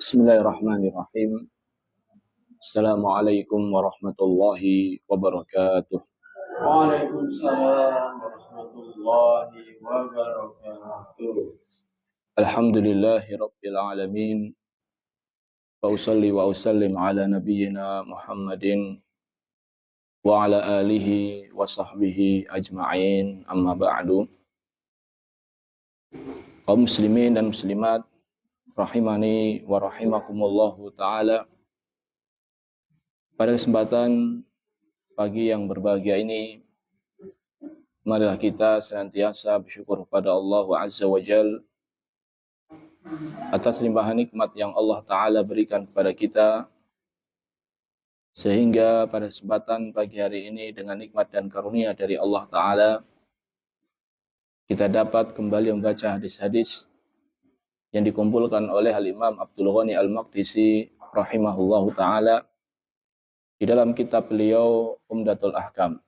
Bismillahirrahmanirrahim. Assalamualaikum warahmatullahi wabarakatuh. Waalaikumsalam warahmatullahi wabarakatuh. Alhamdulillahi rabbil alamin. Wa usalli wa usallim ala nabiyyina Muhammadin wa ala alihi wa sahbihi ajma'in. Amma ba'du. Kaum muslimin dan muslimat rahimani wa rahimakumullahu ta'ala. Pada kesempatan pagi yang berbahagia ini, marilah kita senantiasa bersyukur kepada Allah Azza wa Jal atas limpahan nikmat yang Allah Ta'ala berikan kepada kita, sehingga pada kesempatan pagi hari ini dengan nikmat dan karunia dari Allah Ta'ala, kita dapat kembali membaca hadis-hadis yang dikumpulkan oleh Al-Imam Abdul Ghani Al-Maqdisi rahimahullahu ta'ala di dalam kitab beliau Umdatul Ahkam.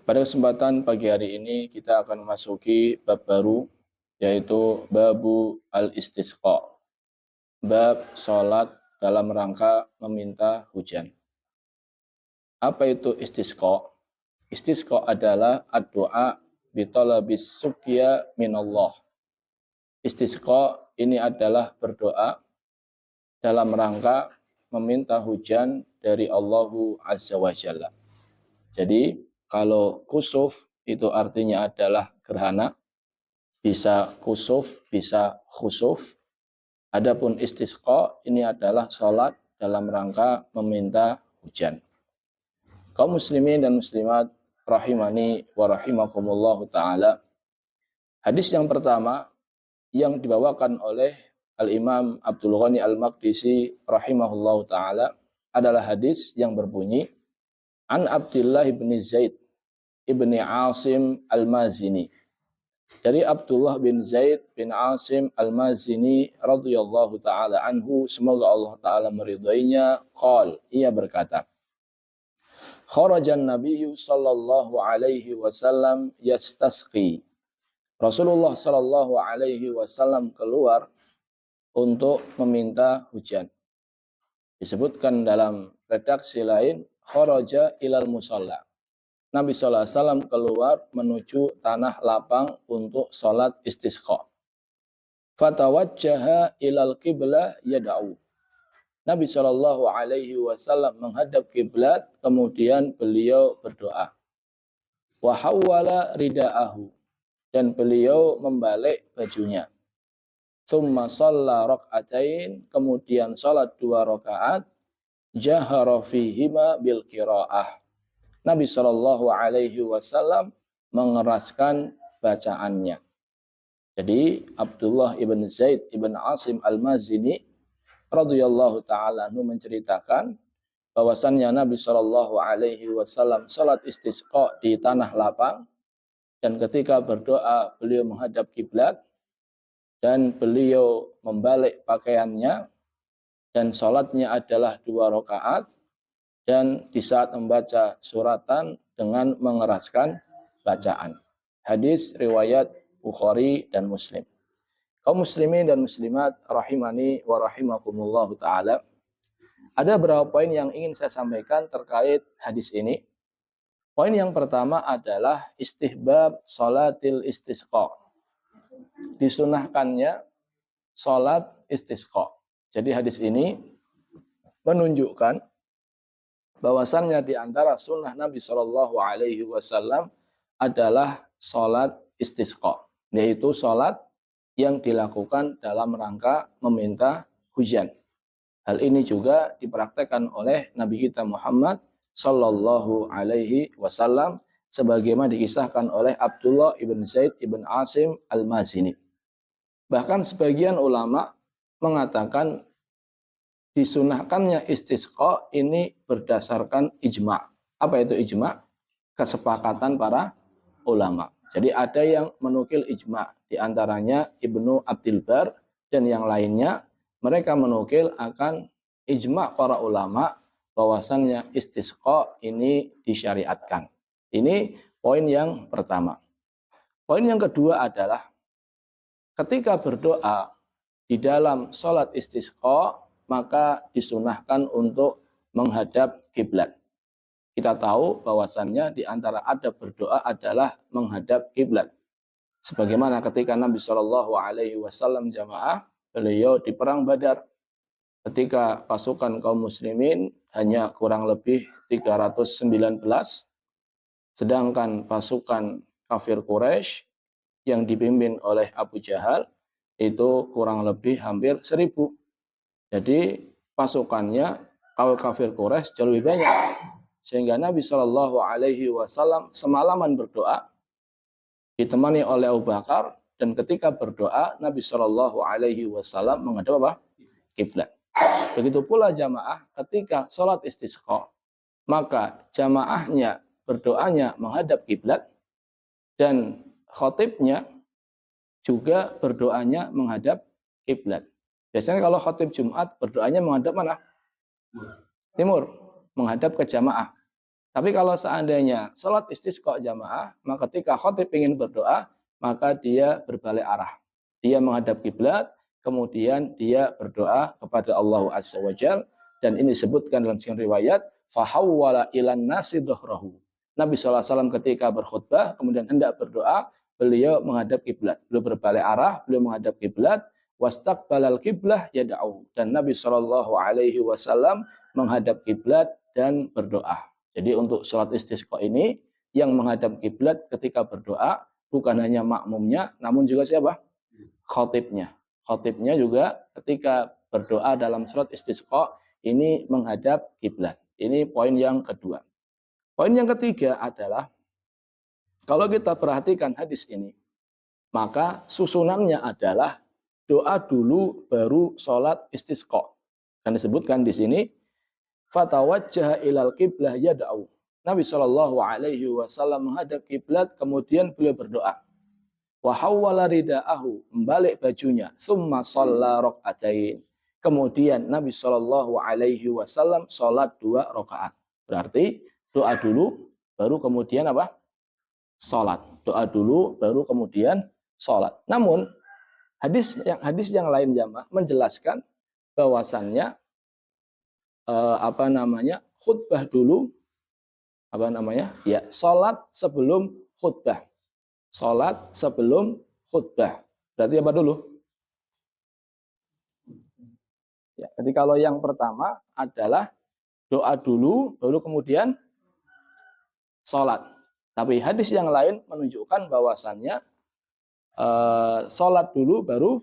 Pada kesempatan pagi hari ini kita akan memasuki bab baru, yaitu babu al-istisqa, bab sholat dalam rangka meminta hujan. Apa itu istisqa? Istisqa adalah ad-du'a bitalabis suqya minallah. Istisqa ini adalah berdoa dalam rangka meminta hujan dari Allah Azza wa Jalla. Jadi kalau kusuf itu artinya adalah gerhana, bisa kusuf, bisa khusuf. Adapun istisqa ini adalah sholat dalam rangka meminta hujan. Kaum muslimin dan muslimat rahimani wa rahimakumullahu ta'ala. Hadis yang pertama yang dibawakan oleh Al-Imam Abdul Ghani Al-Maqdisi rahimahullahu ta'ala adalah hadis yang berbunyi An Abdullah bin Zaid ibni Asim Al-Mazini. Dari Abdullah bin Zaid bin Asim Al-Mazini radhiyallahu ta'ala anhu, semoga Allah ta'ala meridainya, qal, ia berkata, kharajan nabiyyu sallallahu alaihi wasallam yastasqi. Rasulullah sallallahu alaihi wasallam keluar untuk meminta hujan. Disebutkan dalam redaksi lain, kharaja ilal musalla. Nabi sallallahu alaihi wasallam keluar menuju tanah lapang untuk salat istisqa. Fatawajjaha ilal qiblah yad'u. Nabi sallallahu alaihi wasallam menghadap kiblat, kemudian beliau berdoa. Wa hawwala ridaahu, dan beliau membalik bajunya. Tsumma shalla rak'atain, kemudian salat 2 rakaat, jahara fihima bil qiraah. Nabi sallallahu alaihi wasallam mengeraskan bacaannya. Jadi Abdullah ibn Zaid ibn Asim Al-Mazini radhiyallahu ta'ala anhu menceritakan bahwasannya Nabi sallallahu alaihi wasallam salat istisqa di tanah lapang, dan ketika berdoa beliau menghadap kiblat dan beliau membalik pakaiannya, dan salatnya adalah 2 rakaat, dan di saat membaca suratan dengan mengeraskan bacaan. Hadis riwayat Bukhari dan Muslim. Kaum muslimin dan muslimat rahimani wa rahimakumullahu ta'ala. Ada beberapa poin yang ingin saya sampaikan terkait hadis ini. Poin yang pertama adalah istihbab salatil istisqa. Disunahkannya salat istisqa. Jadi hadis ini menunjukkan bahwasannya di antara sunnah Nabi Shallallahu Alaihi Wasallam adalah salat istisqa, yaitu salat yang dilakukan dalam rangka meminta hujan. Hal ini juga dipraktekkan oleh Nabi kita Muhammad Sallallahu Alaihi Wasallam, sebagaimana dikisahkan oleh Abdullah ibn Zaid ibn Asim Al-Mazini. Bahkan sebagian ulama mengatakan disunahkannya istisqa ini berdasarkan ijma'. Apa itu ijma'? Kesepakatan para ulama. Jadi ada yang menukil ijma', di antaranya Ibnu Abdil Bar dan yang lainnya, mereka menukil akan ijma' para ulama bahwasannya istisqa ini disyariatkan. Ini poin yang pertama. Poin yang kedua adalah ketika berdoa di dalam sholat istisqa maka disunahkan untuk menghadap kiblat. Kita tahu bahwasannya di antara adab berdoa adalah menghadap kiblat. Sebagaimana ketika Nabi Shallallahu Alaihi Wasallam jamaah, beliau di perang Badar, ketika pasukan kaum muslimin hanya kurang lebih 319, sedangkan pasukan kafir Quraisy yang dipimpin oleh Abu Jahal itu kurang lebih hampir 1000. Jadi pasukannya kalau kafir Quraisy jauh lebih banyak. Sehingga Nabi Shallallahu Alaihi Wasallam semalaman berdoa ditemani oleh Abu Bakar, dan ketika berdoa Nabi Shallallahu Alaihi Wasallam menghadap apa? Kiblat. Begitu pula jamaah ketika sholat istisqa, maka jamaahnya berdoanya menghadap kiblat dan khatibnya juga berdoanya menghadap kiblat. Biasanya kalau khatib Jumat berdoanya menghadap mana? Timur, menghadap ke jamaah. Tapi kalau seandainya sholat istisqa jamaah, maka ketika khatib ingin berdoa, maka dia berbalik arah. Dia menghadap kiblat, kemudian dia berdoa kepada Allah Azza wa Jalla, dan ini disebutkan dalam sekian riwayat, fahawwala ilan nasi dhuhrahu. Nabi SAW ketika berkhutbah, kemudian hendak berdoa, beliau menghadap kiblat. Beliau berbalik arah, beliau menghadap kiblat, wastaqbalal kiblah yad'u. Dan Nabi SAW menghadap kiblat dan berdoa. Jadi untuk sholat istisqa ini yang menghadap kiblat ketika berdoa bukan hanya makmumnya, namun juga siapa? Khatibnya. Khatibnya juga ketika berdoa dalam sholat istisqa ini menghadap kiblat. Ini poin yang kedua. Poin yang ketiga adalah kalau kita perhatikan hadis ini, maka susunannya adalah doa dulu baru sholat istisqa. Dan disebutkan di sini fatawajjaha ilal qiblah yad'u. Nabi Shallallahu Alaihi Wasallam menghadap kiblat, kemudian beliau berdoa. Wa hawwala ridaahu, membalik bajunya. Tsumma shalla raka'atain. Kemudian Nabi Shallallahu Alaihi Wasallam sholat 2 rakaat. Berarti doa dulu, baru kemudian apa? Sholat. Doa dulu, baru kemudian sholat. Namun hadis yang lain jamaah menjelaskan bahwasannya khutbah dulu, salat sebelum khutbah. Salat sebelum khutbah. Berarti apa dulu? Ya, jadi kalau yang pertama adalah doa dulu baru kemudian salat. Tapi hadis yang lain menunjukkan bahwasannya salat dulu baru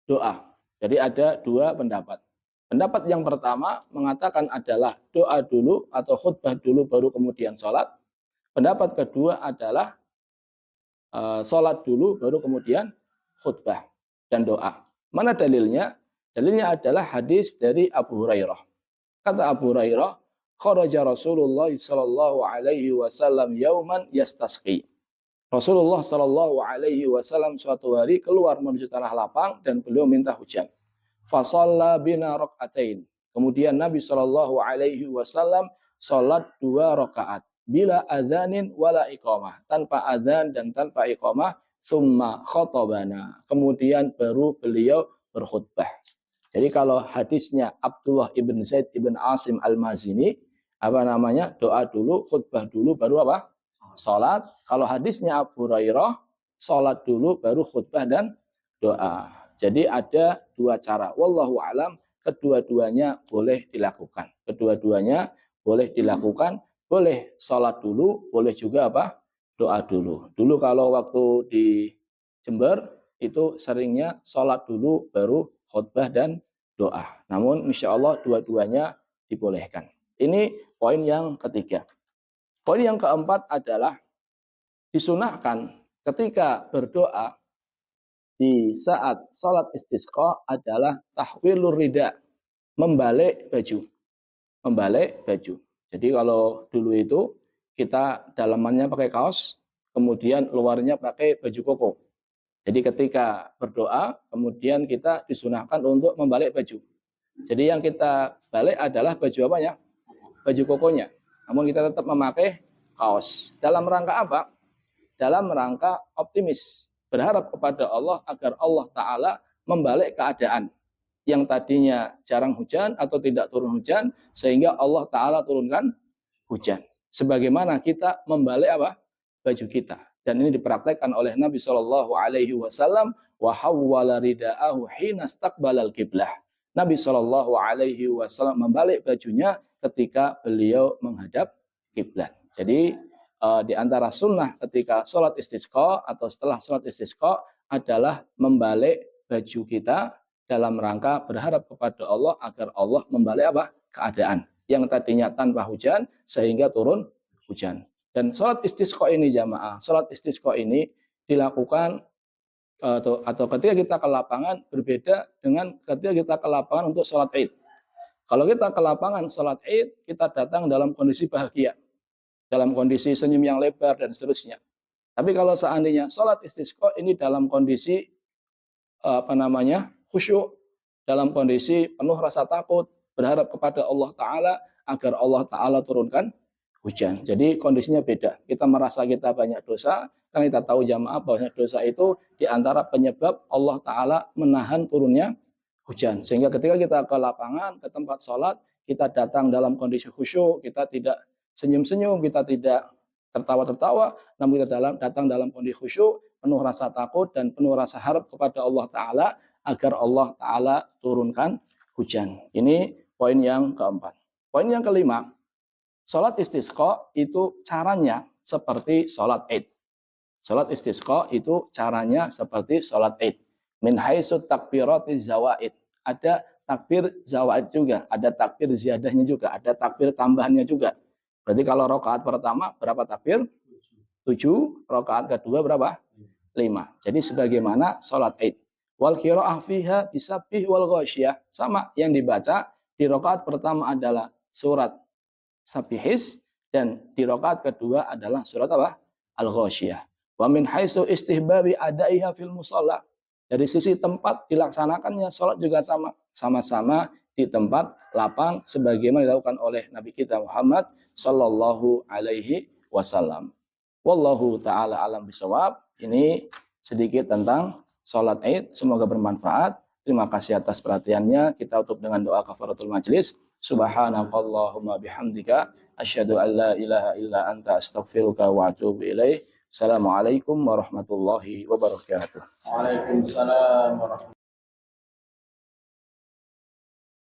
doa. Jadi ada 2 pendapat. Pendapat yang pertama mengatakan adalah doa dulu atau khutbah dulu baru kemudian sholat. Pendapat kedua adalah sholat dulu baru kemudian khutbah dan doa. Mana dalilnya? Dalilnya adalah hadis dari Abu Hurairah. Kata Abu Hurairah, kharaja Rasulullah sallallahu alaihi wasallam yauman yastasqi. Rasulullah sallallahu alaihi wasallam suatu hari keluar menuju tanah lapang dan beliau minta hujan. Fasalla bina raka'atain. Kemudian Nabi Shallallahu Alaihi Wasallam sholat 2 rakaat bila adzanin wala iqamah, tanpa adzan dan tanpa iqamah. Summa khotobana. Kemudian baru beliau berkhutbah. Jadi kalau hadisnya Abdullah ibn Zaid ibn Asim al-Mazini, doa dulu, khutbah dulu, baru apa? Sholat. Kalau hadisnya Abu Hurairah, sholat dulu, baru khutbah dan doa. Jadi ada 2 cara. Wallahu alam, kedua-duanya boleh dilakukan. Kedua-duanya boleh dilakukan. Boleh sholat dulu, boleh juga apa? Doa dulu. Dulu kalau waktu di Jember, itu seringnya sholat dulu, baru khutbah dan doa. Namun insya Allah dua-duanya dibolehkan. Ini poin yang ketiga. Poin yang keempat adalah disunahkan ketika berdoa di saat sholat istisqa adalah tahwilur rida, membalik baju. Membalik baju. Jadi kalau dulu itu kita dalamannya pakai kaos, kemudian luarnya pakai baju koko. Jadi ketika berdoa, kemudian kita disunahkan untuk membalik baju. Jadi yang kita balik adalah baju apanya? Baju kokonya. Namun kita tetap memakai kaos. Dalam rangka apa? Dalam rangka optimis. Berharap kepada Allah agar Allah Ta'ala membalik keadaan yang tadinya jarang hujan atau tidak turun hujan, sehingga Allah Ta'ala turunkan hujan. Sebagaimana kita membalik apa? Baju kita. Dan ini dipraktekkan oleh Nabi Shallallahu Alaihi Wasallam. Wa hawwala rida'ahu hina istaqbalal qiblah. Nabi Shallallahu Alaihi Wasallam membalik bajunya ketika beliau menghadap kiblat. Jadi di antara sunnah ketika sholat istisqa atau setelah sholat istisqa adalah membalik baju kita dalam rangka berharap kepada Allah agar Allah membalik apa? Keadaan yang tadinya tanpa hujan sehingga turun hujan. Dan sholat istisqa ini jamaah, sholat istisqa ini dilakukan atau ketika kita ke lapangan berbeda dengan ketika kita ke lapangan untuk sholat id. Kalau kita ke lapangan sholat id, kita datang dalam kondisi bahagia, dalam kondisi senyum yang lebar dan seterusnya. Tapi kalau seandainya sholat istisqa ini dalam kondisi khusyuk, dalam kondisi penuh rasa takut, berharap kepada Allah Ta'ala agar Allah Ta'ala turunkan hujan. Jadi kondisinya beda. Kita merasa kita banyak dosa, karena kita tahu jamaah bahwa dosa itu diantara penyebab Allah Ta'ala menahan turunnya hujan. Sehingga ketika kita ke lapangan, ke tempat sholat, kita datang dalam kondisi khusyuk, kita tidak senyum-senyum, kita tidak tertawa-tertawa, namun kita datang dalam kondisi khusyuk, penuh rasa takut dan penuh rasa harap kepada Allah Ta'ala agar Allah Ta'ala turunkan hujan. Ini poin yang keempat. Poin yang kelima, sholat istisqa itu caranya seperti sholat id. Sholat istisqa itu caranya seperti sholat id. Min haitsu takbirati zawaid. Ada takbir zawaid juga, ada takbir ziyadahnya juga, ada takbir tambahannya juga. Berarti kalau rakaat pertama berapa takbir? 7, rakaat kedua berapa? 5. Jadi sebagaimana sholat id. Wal qiraah fiha bisabbih wal ghasyiyah. Sama yang dibaca di rakaat pertama adalah surat Sabihis dan di rakaat kedua adalah surat apa? Al-Ghasyiyah. Wa min haitsu istihbabi adaiha fil musalla. Dari sisi tempat dilaksanakannya salat juga sama-sama di tempat lapang sebagaimana dilakukan oleh Nabi kita Muhammad sallallahu alaihi wasallam. Wallahu taala alam bisawab. Ini sedikit tentang salat Id, semoga bermanfaat. Terima kasih atas perhatiannya. Kita tutup dengan doa kafaratul majlis. Subhanakallahumma bihamdika asyhadu an la ilaha illa anta astaghfiruka wa atubu ilaik. Assalamualaikum warahmatullahi wabarakatuh. Waalaikumsalam warahmatullahi wabarakatuh.